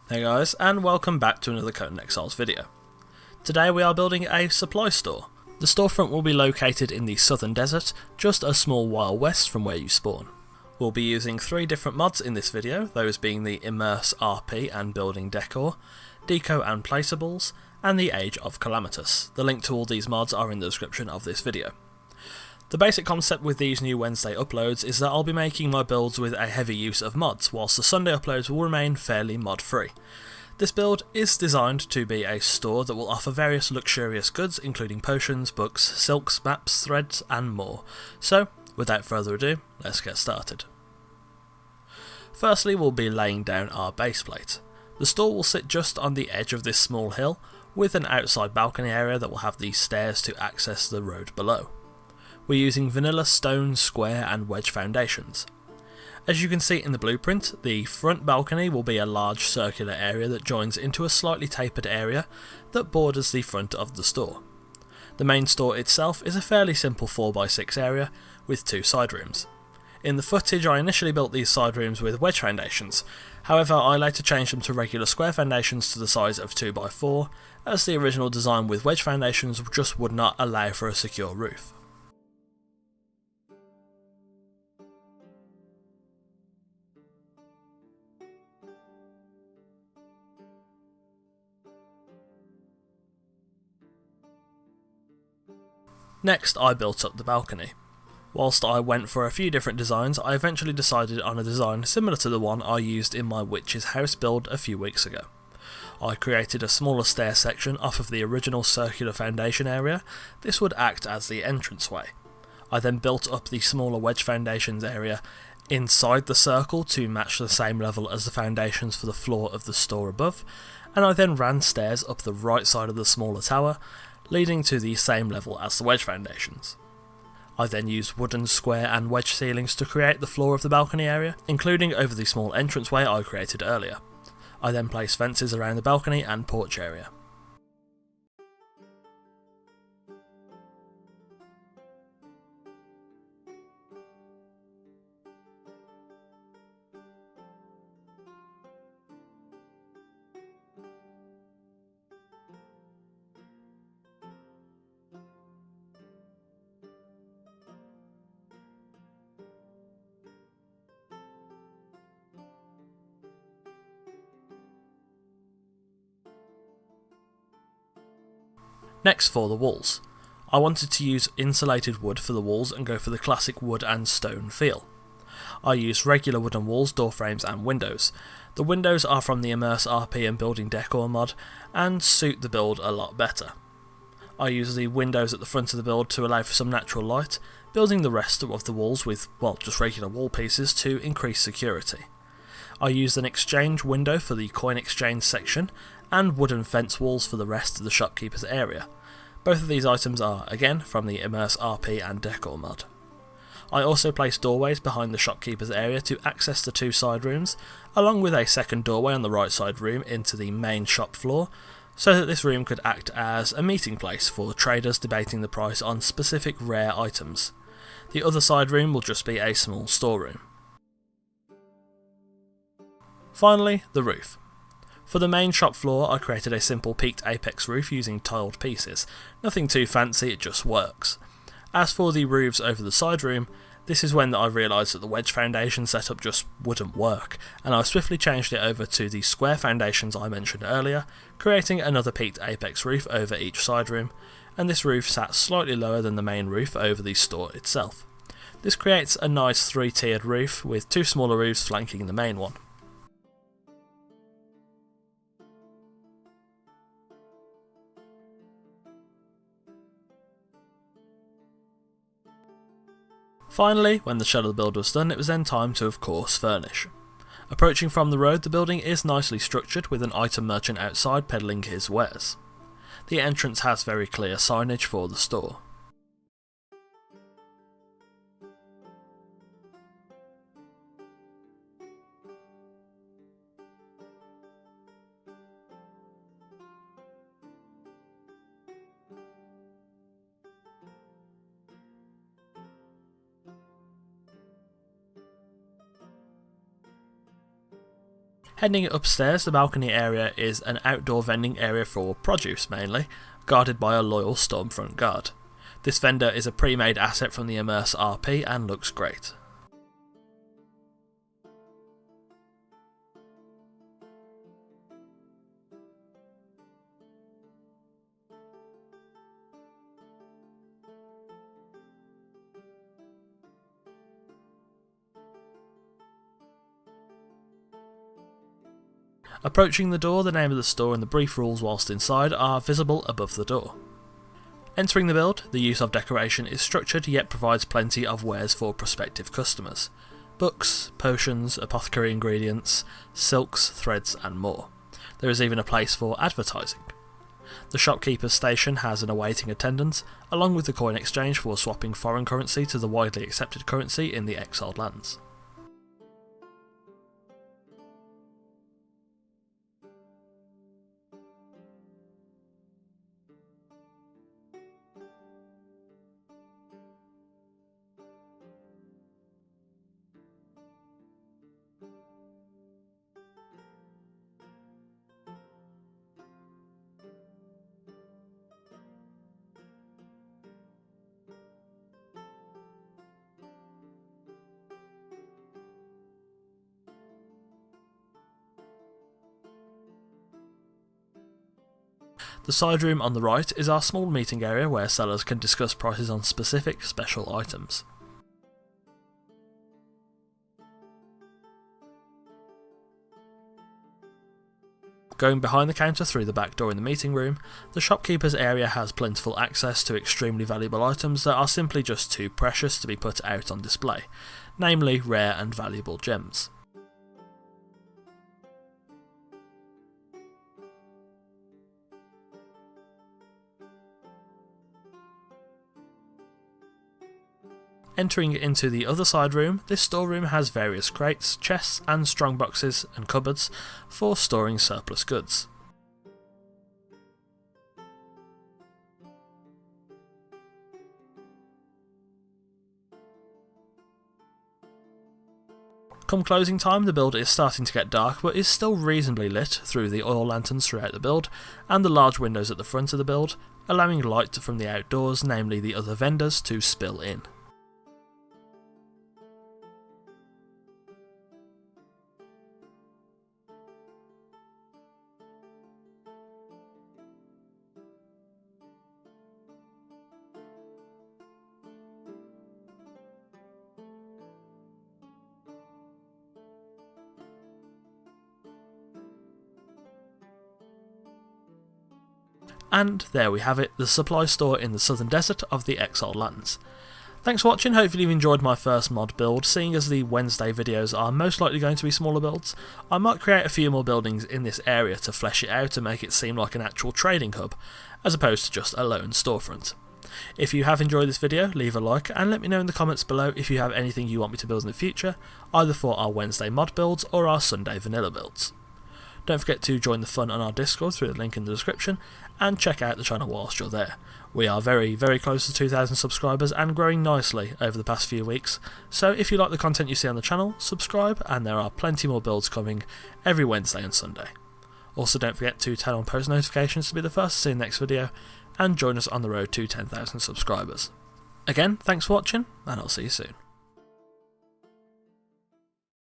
Hey guys, and welcome back to another Conan Exiles video. Today we are building a supply store. The storefront will be located in the southern desert, just a small while west from where you spawn. We'll be using 3 different mods in this video, those being the Immerse RP and Building Decor, Deco and Placeables, and the Age of Calamitous. The link to all these mods are in the description of this video. The basic concept with these new Wednesday uploads is that I'll be making my builds with a heavy use of mods, whilst the Sunday uploads will remain fairly mod free. This build is designed to be a store that will offer various luxurious goods including potions, books, silks, maps, threads and more. So, without further ado, let's get started. Firstly, we'll be laying down our base plate. The store will sit just on the edge of this small hill, with an outside balcony area that will have the stairs to access the road below. We're using vanilla stone, square and wedge foundations. As you can see in the blueprint, the front balcony will be a large circular area that joins into a slightly tapered area that borders the front of the store. The main store itself is a fairly simple 4x6 area with 2 side rooms. In the footage I initially built these side rooms with wedge foundations, however I later changed them to regular square foundations to the size of 2x4, as the original design with wedge foundations just would not allow for a secure roof. Next I built up the balcony. Whilst I went for a few different designs, I eventually decided on a design similar to the one I used in my witch's house build a few weeks ago. I created a smaller stair section off of the original circular foundation area. This would act as the entranceway. I then built up the smaller wedge foundations area inside the circle to match the same level as the foundations for the floor of the store above, and I then ran stairs up the right side of the smaller tower, leading to the same level as the wedge foundations. I then used wooden square and wedge ceilings to create the floor of the balcony area, including over the small entranceway I created earlier. I then placed fences around the balcony and porch area. Next, for the walls. I wanted to use insulated wood for the walls and go for the classic wood and stone feel. I used regular wooden walls, door frames and windows. The windows are from the Immerse RP and Building Decor mod and suit the build a lot better. I used the windows at the front of the build to allow for some natural light, building the rest of the walls with, well, just regular wall pieces to increase security. I used an exchange window for the coin exchange section and wooden fence walls for the rest of the shopkeeper's area. Both of these items are, again, from the Immerse RP and Decor mod. I also placed doorways behind the shopkeeper's area to access the 2 side rooms, along with a second doorway on the right side room into the main shop floor, so that this room could act as a meeting place for traders debating the price on specific rare items. The other side room will just be a small storeroom. Finally, the roof. For the main shop floor I created a simple peaked apex roof using tiled pieces. Nothing too fancy, it just works. As for the roofs over the side room, this is when I realised that the wedge foundation setup just wouldn't work, and I swiftly changed it over to the square foundations I mentioned earlier, creating another peaked apex roof over each side room, and this roof sat slightly lower than the main roof over the store itself. This creates a nice 3-tiered roof with 2 smaller roofs flanking the main one. Finally, when the shell of the build was done, it was then time to, of course, furnish. Approaching from the road, the building is nicely structured with an item merchant outside peddling his wares. The entrance has very clear signage for the store. Heading upstairs, the balcony area is an outdoor vending area for produce mainly, guarded by a loyal storefront guard. This vendor is a pre-made asset from the Immerse RP and looks great. Approaching the door, the name of the store and the brief rules whilst inside are visible above the door. Entering the build, the use of decoration is structured yet provides plenty of wares for prospective customers. Books, potions, apothecary ingredients, silks, threads and more. There is even a place for advertising. The shopkeeper's station has an awaiting attendant, along with the coin exchange for swapping foreign currency to the widely accepted currency in the exiled lands. The side room on the right is our small meeting area where sellers can discuss prices on specific special items. Going behind the counter through the back door in the meeting room, the shopkeeper's area has plentiful access to extremely valuable items that are simply just too precious to be put out on display, namely rare and valuable gems. Entering into the other side room, this storeroom has various crates, chests and strong boxes and cupboards for storing surplus goods. Come closing time, the build is starting to get dark but is still reasonably lit through the oil lanterns throughout the build and the large windows at the front of the build, allowing light from the outdoors, namely the other vendors, to spill in. And there we have it, the supply store in the southern desert of the exiled lands. Thanks for watching, hopefully you've enjoyed my first mod build. Seeing as the Wednesday videos are most likely going to be smaller builds, I might create a few more buildings in this area to flesh it out and make it seem like an actual trading hub, as opposed to just a lone storefront. If you have enjoyed this video, leave a like and let me know in the comments below if you have anything you want me to build in the future, either for our Wednesday mod builds or our Sunday vanilla builds. Don't forget to join the fun on our Discord through the link in the description, and check out the channel whilst you're there. We are very, very close to 2,000 subscribers and growing nicely over the past few weeks, so if you like the content you see on the channel, subscribe and there are plenty more builds coming every Wednesday and Sunday. Also don't forget to turn on post notifications to be the first to see the next video, and join us on the road to 10,000 subscribers. Again, thanks for watching, and I'll see you soon.